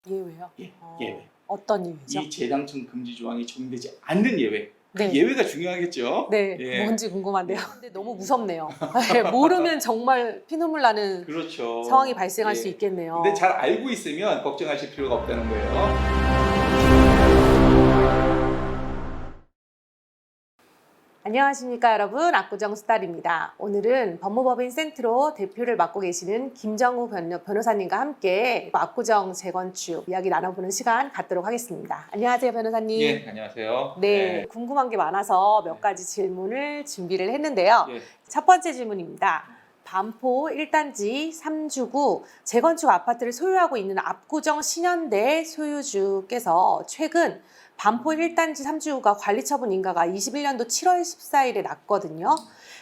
예외요? 예, 예외. 어떤 예외죠? 이 재당첨 금지 조항이 적용되지 않는 예외. 네. 예외가 중요하겠죠? 네, 예. 뭔지 궁금한데요. 근데 너무 무섭네요. 모르면 정말 피눈물 나는 그렇죠. 상황이 발생할 예. 수 있겠네요. 근데 잘 알고 있으면 걱정하실 필요가 없다는 거예요. 안녕하십니까 여러분, 압구정 수달입니다. 오늘은 법무법인 센트로 대표를 맡고 계시는 김정우 변호사님과 함께 압구정 재건축 이야기 나눠보는 시간 갖도록 하겠습니다. 안녕하세요 변호사님. 예, 안녕하세요. 네, 궁금한 게 많아서 몇 가지 질문을 준비를 했는데요. 예. 첫 번째 질문입니다. 반포 1단지 3주구 재건축 아파트를 소유하고 있는 압구정 신현대 소유주께서 최근 반포 1단지 3주구가 관리처분 인가가 21년도 7월 14일에 났거든요.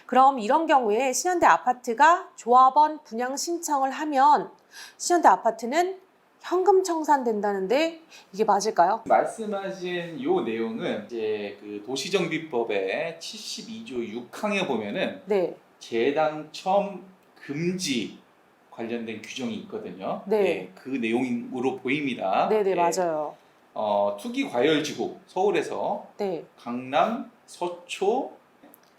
그럼 이런 경우에 신현대 아파트가 조합원 분양 신청을 하면 신현대 아파트는 현금 청산된다는데 이게 맞을까요? 말씀하신 요 내용은 이제 그 도시정비법의 72조 6항에 보면은 네. 재당첨 금지 관련된 규정이 있거든요. 네. 예, 그 내용으로 보입니다. 네네, 예. 맞아요. 투기과열지구 서울에서 네. 강남, 서초,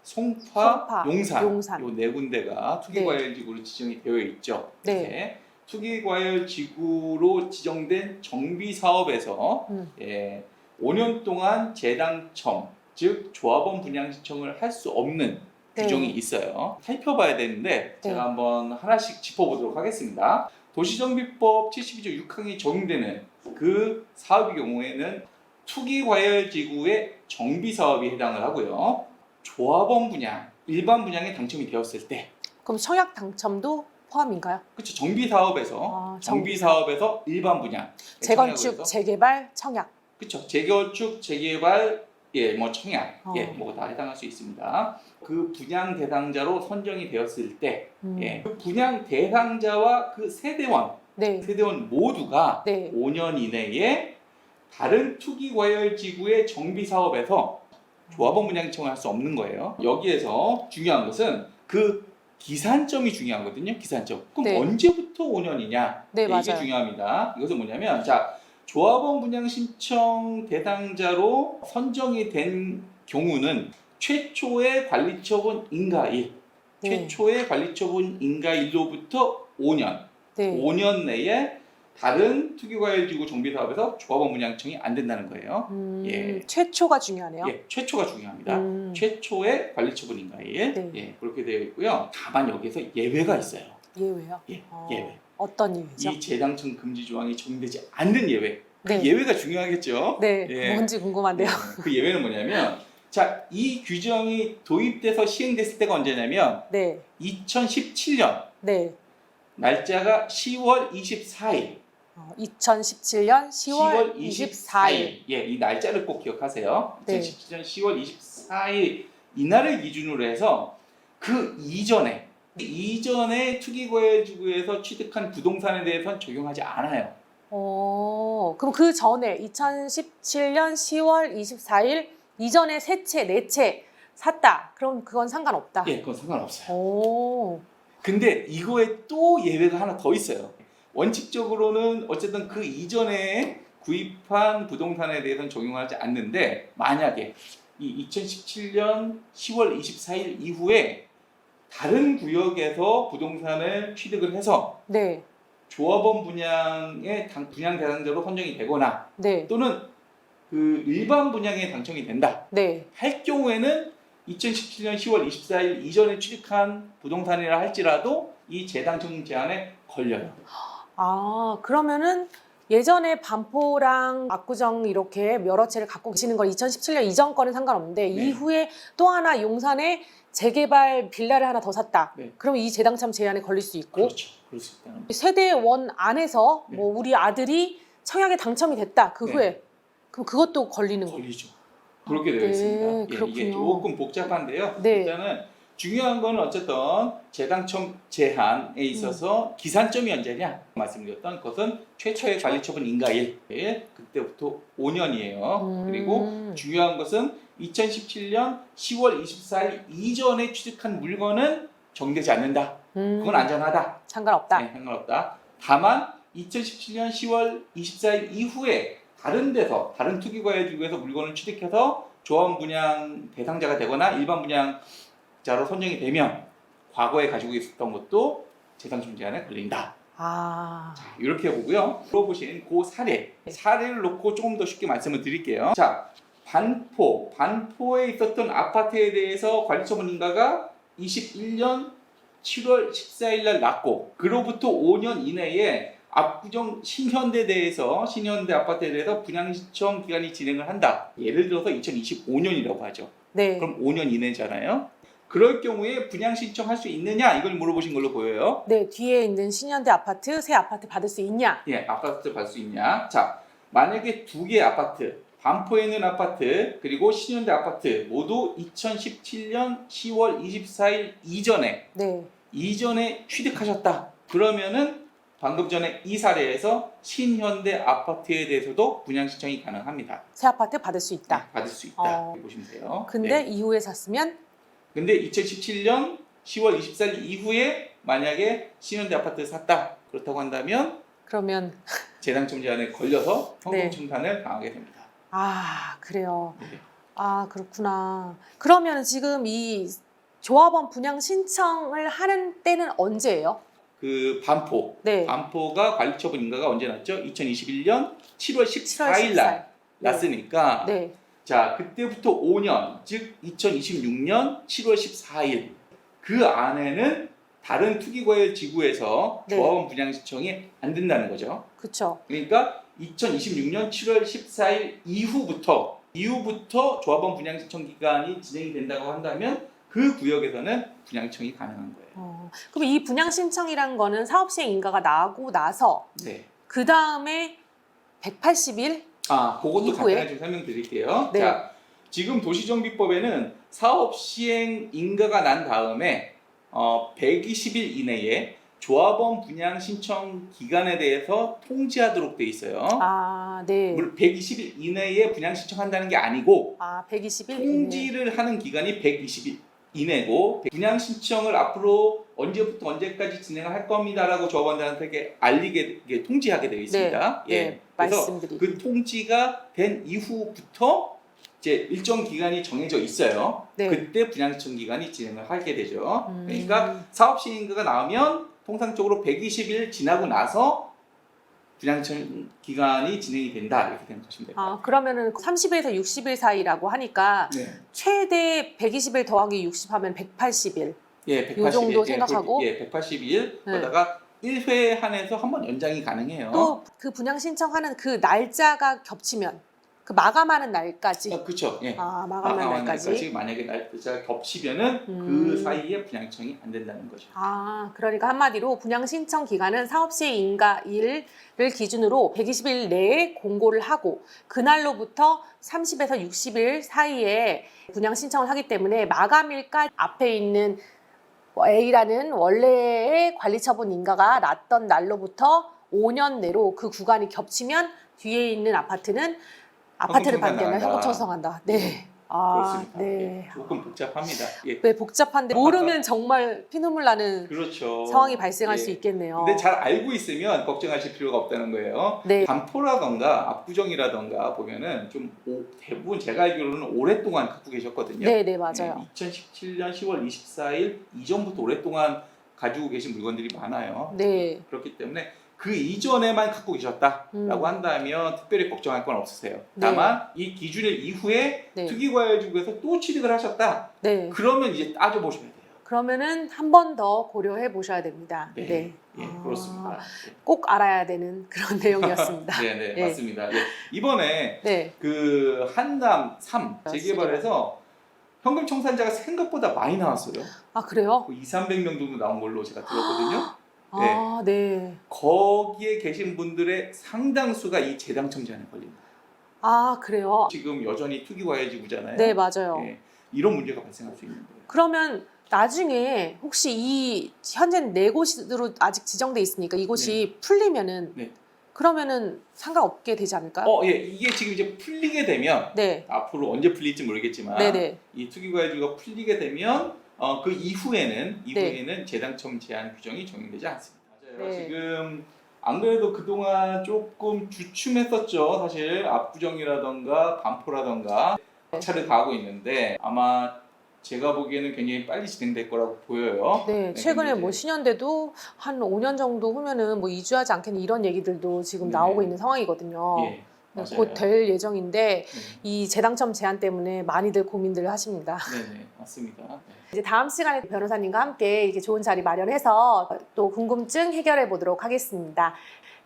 송파, 송파, 용산 용산. 요 네 군데가 투기과열지구로 지정이 되어 있죠. 네. 네. 투기과열지구로 지정된 정비사업에서 5년 동안 재당첨, 즉 조합원 분양 신청을 할 수 없는 규정이 있어요. 살펴봐야 되는데 제가 한번 하나씩 짚어보도록 하겠습니다. 도시정비법 72조 6항이 적용되는 그 사업의 경우에는 투기과열지구의 정비사업이 해당을 하고요. 조합원 분양, 일반 분양에 당첨이 되었을 때, 그럼 청약 당첨도 포함인가요? 그렇죠. 정비사업에서 정비사업에서 일반 분양, 재건축, 재개발, 청약. 그렇죠. 재건축, 재개발, 뭐 청약, 뭐 다 해당할 수 있습니다. 그 분양 대상자로 선정이 되었을 때, 그 분양 대상자와 그 세대원, 세대원 모두가 5년 이내에 다른 투기과열지구의 정비사업에서 조합원 분양 신청을 할 수 없는 거예요. 여기에서 중요한 것은 그 기산점이 중요하거든요. 기산점. 그럼 언제부터 5년이냐? 이게 맞아요. 중요합니다. 이것은 뭐냐면, 자, 조합원 분양 신청 대상자로 선정이 된 경우는 최초의 관리처분 인가일, 최초의 관리처분 인가일로부터 5년, 5년 내에 다른 투기과열지구 정비사업에서 조합원 분양 신청이 안 된다는 거예요. 최초가 중요하네요. 최초가 중요합니다. 최초의 관리처분 인가일, 그렇게 되어 있고요. 다만 여기서 예외가 있어요. 예외요? 예외. 어떤 예외죠? 이 재당첨 금지 조항이 적용되지 않는 예외. 그 예외가 중요하겠죠. 뭔지 궁금한데요. 그 예외는 뭐냐면, 자, 이 규정이 도입돼서 시행됐을 때가 언제냐면 2017년 날짜가 10월 24일. 2017년 10월 24일. 이 날짜를 꼭 기억하세요. 2017년 10월 24일 이날을 기준으로 해서 그 이전에 투기과열지구에서 취득한 부동산에 대해서는 적용하지 않아요. 그럼 그 전에 2017년 10월 24일 이전에 세 채, 네 채 샀다. 그럼 그건 상관없다. 그건 상관없어요. 근데 이거에 또 예외가 하나 더 있어요. 원칙적으로는 어쨌든 그 이전에 구입한 부동산에 대해서는 적용하지 않는데, 만약에 이 2017년 10월 24일 이후에 다른 구역에서 부동산을 취득을 해서 조합원 분양의 분양 대상자로 선정이 되거나 또는 그 일반 분양에 당첨이 된다 할 경우에는 2017년 10월 24일 이전에 취득한 부동산이라 할지라도 이 재당첨 제한에 걸려요. 그러면은 예전에 반포랑 압구정 이렇게 여러 채를 갖고 계시는 걸 2017년 이전 거는 상관없는데 이후에 또 하나 용산에 재개발 빌라를 하나 더 샀다. 그럼 이 재당첨 제한에 걸릴 수 있고, 그렇죠. 그럴 수 있다는 거죠. 세대원 안에서 뭐 우리 아들이 청약에 당첨이 됐다. 그 후에 그럼 그것도 걸리는 거예요? 걸리죠. 그렇게 되어 있습니다. 이게 조금 복잡한데요. 일단은 중요한 건 어쨌든 재당첨 제한에 있어서 기산점이 언제냐 말씀드렸던 것은 최초의 관리처분 인가일, 그때부터 5년이에요. 그리고 중요한 것은 2017년 10월 24일 이전에 취득한 물건은 정되지 않는다. 그건 안전하다. 상관없다. 네, 상관없다. 다만 2017년 10월 24일 이후에 다른 데서 다른 투기과열지구에서 물건을 취득해서 조합원 분양 대상자가 되거나 일반 분양자로 선정이 되면 과거에 가지고 있었던 것도 재산충 제한에 걸린다. 아, 자, 이렇게 보고요. 물어보신 그 사례를 놓고 조금 더 쉽게 말씀을 드릴게요. 자, 반포에 있었던 아파트에 대해서 관리처분 인가가 21년 7월 14일 날 났고, 그로부터 5년 이내에 압구정 신현대 아파트에 대해서 분양 신청 기간이 진행을 한다. 예를 들어서 2025년이라고 하죠. 네. 그럼 5년 이내잖아요. 그럴 경우에 분양 신청할 수 있느냐 이걸 물어보신 걸로 보여요. 네, 뒤에 있는 신현대 아파트, 새 아파트 받을 수 있냐? 예, 아파트 받을 수 있냐? 자, 만약에 두 개의 아파트, 반포에 있는 아파트 그리고 신현대 아파트 모두 2017년 10월 24일 네. 이전에 취득하셨다. 그러면은 방금 전에 이 사례에서 신현대 아파트에 대해서도 분양 신청이 가능합니다. 새 아파트 받을 수 있다. 네, 받을 수 있다. 보시면 돼요. 근데 네. 이후에 샀으면 근데 2017년 10월 24일 이후에 만약에 신현대 아파트를 샀다. 그렇다고 한다면 그러면 재당첨 제한에 걸려서 네. 현금 청산을 당하게 됩니다. 아, 그래요. 네. 아, 그렇구나. 그러면 지금 이 조합원 분양 신청을 하는 때는 언제예요? 그 반포. 네. 반포가 관리처분 인가가 언제 났죠? 2021년 7월 7월 14일 날 14일. 났으니까 네. 자, 그때부터 5년, 즉 2026년 7월 14일 그 안에는 다른 투기과열 지구에서 네. 조합원 분양 신청이 안 된다는 거죠. 그쵸. 그러니까 2026년 7월 14일 이후부터 조합원 분양 신청 기간이 진행이 된다고 한다면 그 구역에서는 분양 신청이 가능한 거예요. 그럼 이 분양 신청이란 거는 사업 시행 인가가 나고 나서 네. 그 다음에 180일? 그것도 이후에? 간단히 좀 설명드릴게요. 네. 자, 지금 도시정비법에는 사업 시행 인가가 난 다음에 120일 이내에 조합원 분양 신청 기간에 대해서 통지하도록 돼 있어요. 아, 네. 물론 120일 이내에 분양 신청한다는 게 아니고 120일 이내. 통지를 하는 기간이 120일 이내고 분양 신청을 앞으로 언제부터 언제까지 진행할 겁니다라고 조합원들한테 알리게 통지하게 되어 있습니다. 네, 예. 네, 그래서 말씀드리고. 그 통지가 된 이후부터 이제 일정 기간이 정해져 있어요. 네. 그때 분양 신청 기간이 진행을 하게 되죠. 음. 그러니까 사업 시행인가가 나오면 통상적으로 120일 지나고 나서 분양 신청 기간이 진행이 된다 이렇게 생각하시면 돼요. 그러면은 30일에서 60일 사이라고 하니까 네. 최대 120일 더하기 60 하면 180일. 예, 180일. 요 정도 생각하고? 예, 180일. 네. 그러다가 1회 한해서 한 번 연장이 가능해요. 또 그 분양 신청하는 그 날짜가 겹치면 그 마감하는 날까지. 그렇죠. 예. 마감하는 날까지. 만약에 날짜가 겹치면은 음. 그 사이에 분양 신청이 안 된다는 거죠. 그러니까 한마디로 분양 신청 기간은 사업 시행 인가일을 기준으로 120일 내에 공고를 하고 그날로부터 30에서 60일 사이에 분양 신청을 하기 때문에 마감일까지 앞에 있는 A라는 원래의 관리처분 인가가 났던 날로부터 5년 내로 그 구간이 겹치면 뒤에 있는 아파트는 아파트를 받는 게 아니라 현금 청산한다. 네. 그렇습니다. 네. 예, 조금 복잡합니다. 예. 네, 복잡한데 모르면 정말 피눈물 나는 그렇죠. 상황이 발생할 예. 수 있겠네요. 근데 잘 알고 있으면 걱정하실 필요가 없다는 거예요. 네. 반포라던가 압구정이라던가 보면은 좀 대부분 제가 알기로는 오랫동안 갖고 계셨거든요. 네, 맞아요. 2017년 10월 24일 이전부터 오랫동안 가지고 계신 물건들이 많아요. 네. 그렇기 때문에 그 이전에만 갖고 계셨다라고 한다면 특별히 걱정할 건 없으세요. 네. 다만 이 기준일 이후에 네. 투기과열지구에서 또 취득을 하셨다. 네. 그러면 이제 따져보시면 돼요. 그러면 한 번 더 고려해 보셔야 됩니다. 네. 예, 그렇습니다. 꼭 알아야 되는 그런 내용이었습니다. 네, 네. 맞습니다. 네. 이번에 네. 그 한남 3 재개발에서 현금 청산자가 생각보다 많이 나왔어요. 그래요? 200~300명 정도 나온 걸로 제가 들었거든요. 네. 거기에 계신 분들의 상당수가 이 재당첨 제한에 걸립니다. 그래요? 지금 여전히 투기과열지구잖아요. 네, 맞아요. 예, 이런 문제가 발생할 수 있는 거예요. 그러면 나중에 혹시 이 현재 네 곳으로 아직 지정돼 있으니까 이곳이 풀리면은 네. 그러면은 상관없게 되지 않을까요? 예, 이게 지금 이제 풀리게 되면 네. 앞으로 언제 풀릴지 모르겠지만 네네. 이 투기과열주가 풀리게 되면 그 이후에는 재당첨 제한 규정이 적용되지 않습니다. 맞아요. 네. 지금 안 그래도 그동안 조금 주춤했었죠. 사실 압구정이라던가 반포라던가 차를 가고 있는데 아마 제가 보기에는 굉장히 빨리 진행될 거라고 보여요. 네, 최근에 근데 뭐 이제 신현대도 한 5년 정도 후면은 뭐 이주하지 않겠니 이런 얘기들도 지금 네. 나오고 있는 상황이거든요. 예, 맞아요. 곧 될 예정인데 네. 이 재당첨 제한 때문에 많이들 고민들 하십니다. 네네, 맞습니다. 네. 이제 다음 시간에 변호사님과 함께 이렇게 좋은 자리 마련해서 또 궁금증 해결해 보도록 하겠습니다.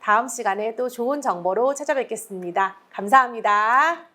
다음 시간에 또 좋은 정보로 찾아뵙겠습니다. 감사합니다.